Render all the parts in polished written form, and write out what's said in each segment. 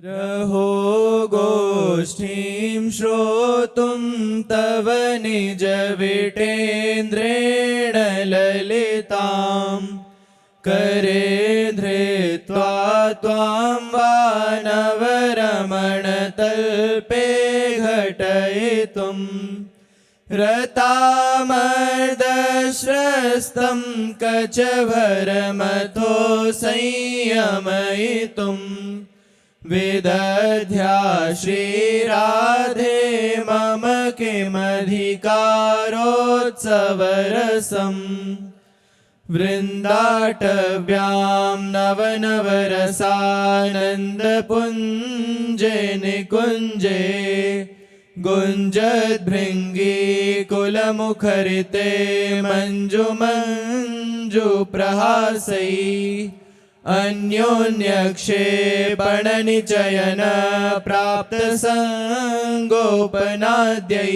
रहो गोष्ठीं श्रोतुं तव निज विटेन्द्रेण ललितां करे धृत्वा त्वां वानवरमणतल्पे घटयितुं रतामर्दश्रस्तं कचभरमथो संयमयितुं विदध्या श्रीराधे मम किमधिकारोत्सवरसम् वृन्दाटव्यां नवनवरसानन्दपुञ्जे निकुञ्जे गुञ्जद्भृङ्गी कुलमुखरिते मञ्जुप्रहासै अन्योन्यक्षेपणनिचयन प्राप्तसङ्गोपनाद्यै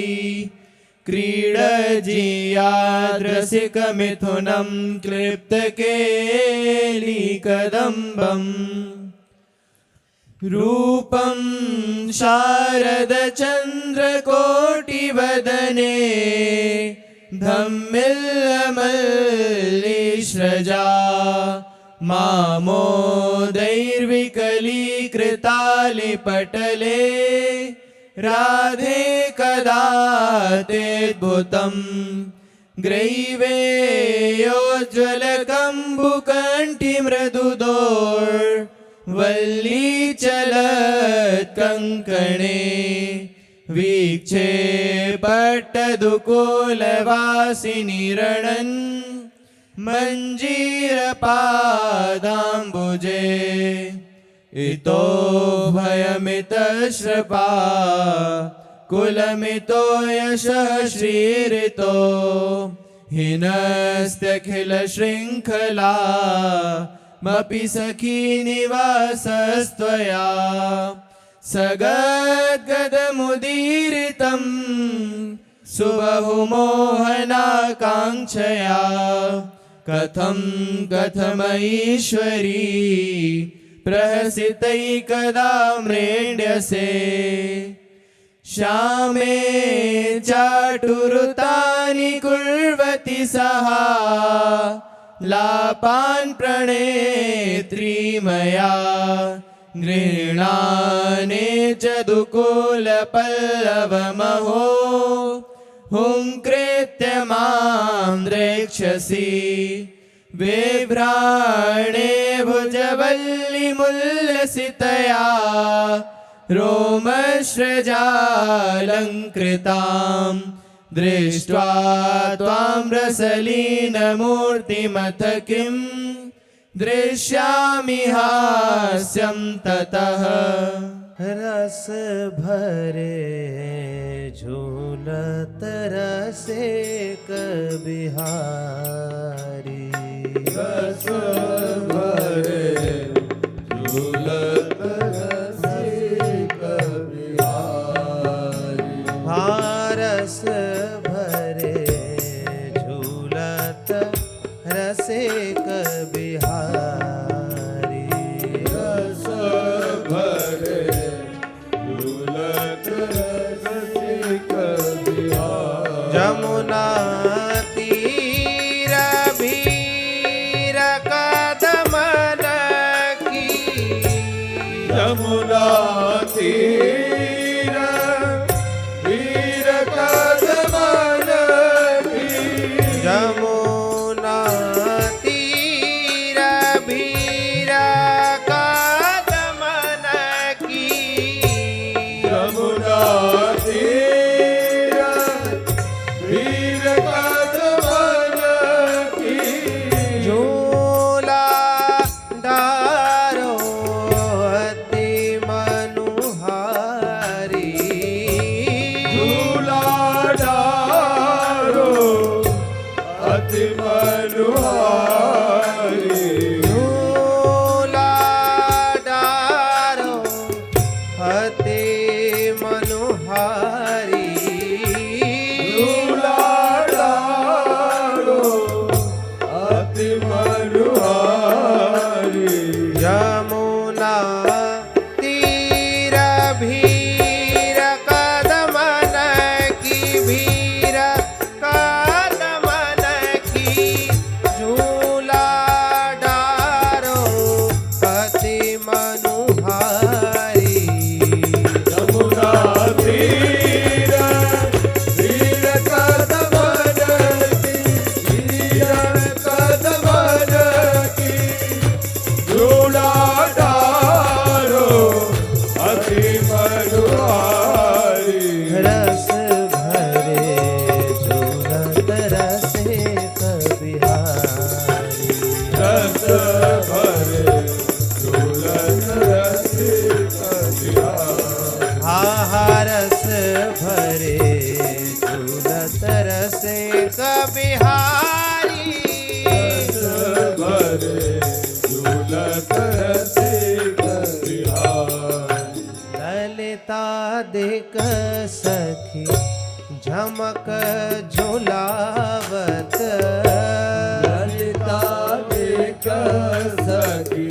क्रीडजीयाद्रसिकमिथुनं क्लिप्तकेलिकदम्बम् रूपं शारदचन्द्रकोटिवदने धम्मिल्लमल्लिस्रजा मामोदैर्विकलीकृतालिपटले राधे कदा तेऽद्भुतं ग्रैवेयोज्ज्वलकम्बुकण्ठिमृदुदोर्वल्ली चलत्कङ्कणे वीक्षेपट्टदुकूलवासिनिरणन् मञ्जीरपादाम्बुजे इतो भयमितश्रपा कुलमितो यशः श्रीरितो हिनस्त्यखिलशृङ्खलामपि सखी निवासस्त्वया सगद्गदमुदीरितं सुबहुमोहनाकाङ्क्षया कथमईश्वरी प्रहसितैकदा मृण्यसे श्यामे चाटुरुतानि कुर्वति सहा लापान् प्रणेत्री मया गृह्णाने च दुकूलपल्लवमहो हुङ्कृत्य मां द्रक्ष्यसि बिभ्राणे भुजवल्लिमुल्लसितया रोमश्रजालङ्कृतां दृष्ट्वा त्वां रसलीनमूर्तिमथ किं दृश्यामि हास्यं ततः रस भरे झूलत रसिक बिहारी रस भरे झूलत रसिक बिहारी रस भरे झूलत रसिक बिहारी रस भरे झूलत रसिक बिहारी जमुना तीर भीर कदमन की यमुना तीर वीर कदमन की जमुना तीर भीर कदमन की यमुना तीर वीर कदमन की झूला डारो अति मनुहारी झूला डारो अति मनुहारी झूला डारो अति मनुहारी झूला डारो अति मनुहारी यमुना तीर ललिता देख सखी झमक झुलावत ललिता देख सखी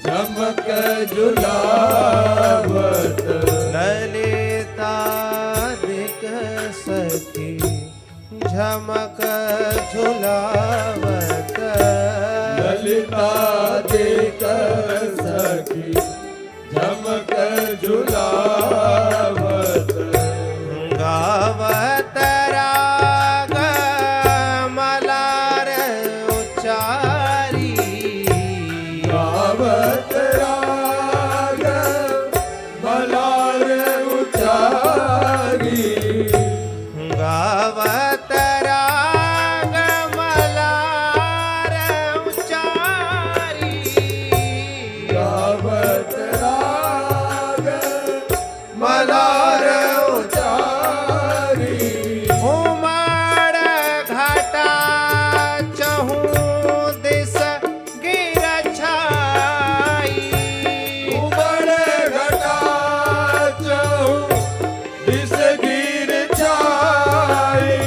झमक झुलावत ललिता देख सखी झमक झुलावत ललिता देख सखी झमक झुलावत गावत राग मलार उच्चारी गावत राग मलार उच्चारी गावत राग मलार उच्चारी गावत राग मलार उच्चारी उमड़ घाटा चहूँ दिस गिर छाई उमड़ घटा चहु दिस गिर छाई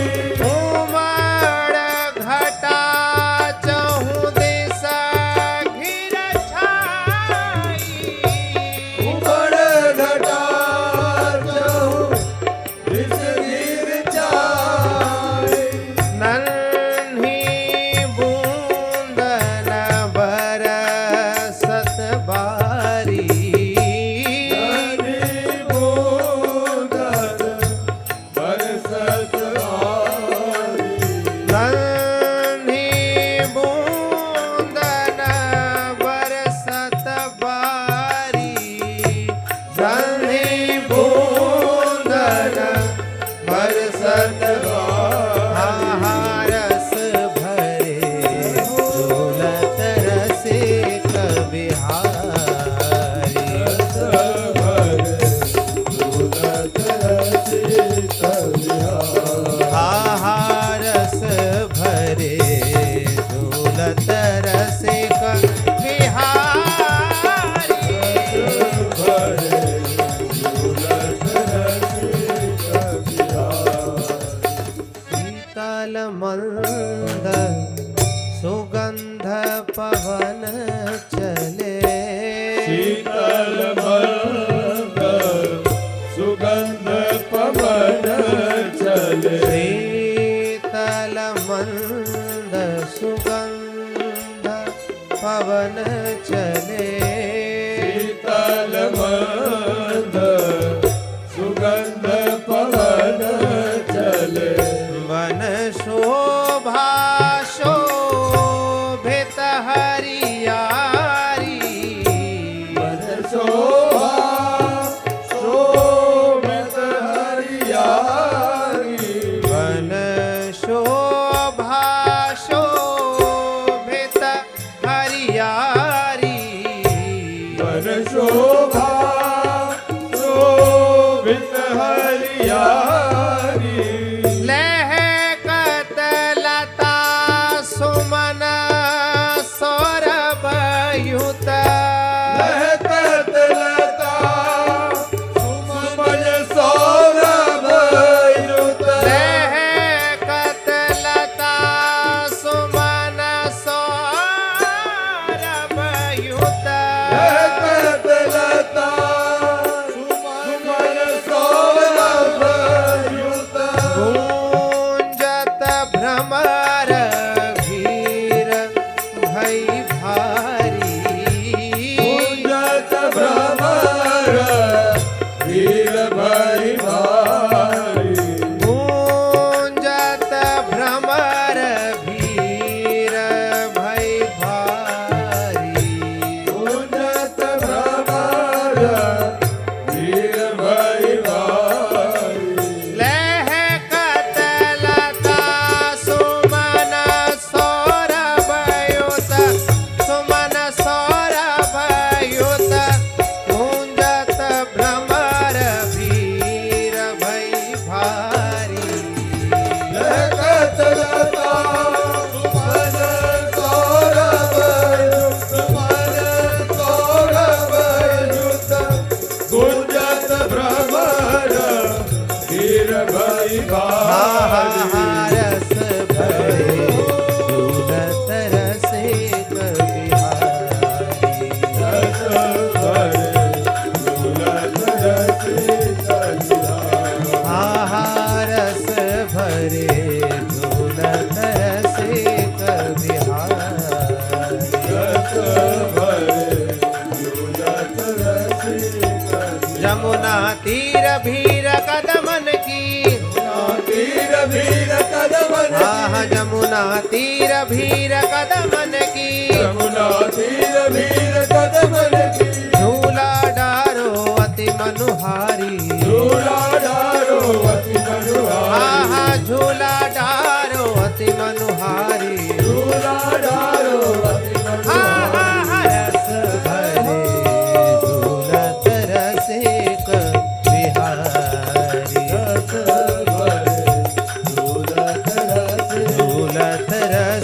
उमड़ घाटा चहूँ दिस गिर छाई उमड़ घटा चहु दिस गिर छाई नन्ही बूंदन बरसत बारी हरि बूंदन बरसत बारी नन्ही बूंदन बरसत बारी नन्ही बूंदन बरसत हाहारस भरे झूलत रसिक बिहारी हाहारस भरे झूलत रसिक बिहारी शीतल मंद सुगंध पवन चले शीतल मंद सुगंध पवन चले शीतल मंद सुगंध पवन चले शीतल मंद सुगंध पवन चले वन शोभा शोभित हरियारी मन शोभा शोभित हरियारी वन शोभा शोभित हरियारी मन शोभा शोभित हरियारी लहकत लता सुमन सौरभ युत लहकत लता सुमन सौरभ युत लहकत लता सुमन सौरभ युत लहकत लता सुमन सौरभ युत गूंजत भ्रमर भीर भई भारी पूजत भ्रमर वीर भई भारी गूंजत भ्रमर भीर भई भारी पूजत भ्रमर वीर भई भारी लहकत लता सुमन सौरभ युत सुमन सौरभ युत गूंजत भ्रमर भीर भई भारी लहकत लता सुमन सौरभ युत मन सौरभ युत रस भरे झूलत रसिक बिहारी रस भरे झूलत रसिक बिहारी रस भरे झूलत रसिक बिहारी रस भरे झूलत रसिक जमुना तीर भीर कदमन की तीर भीर कदमन जमुना तीर भीर कदमन की यमुना तीर भीर कदमन की झूला डारो अति मनुहारी झूला डारो अति मनुहारी झूला डारो अति मनुहारी झूला डारो अति मनुहारी रस भरे झूलत रसिक बिहारी रस भरे झूलत रसिक झूलत रसिक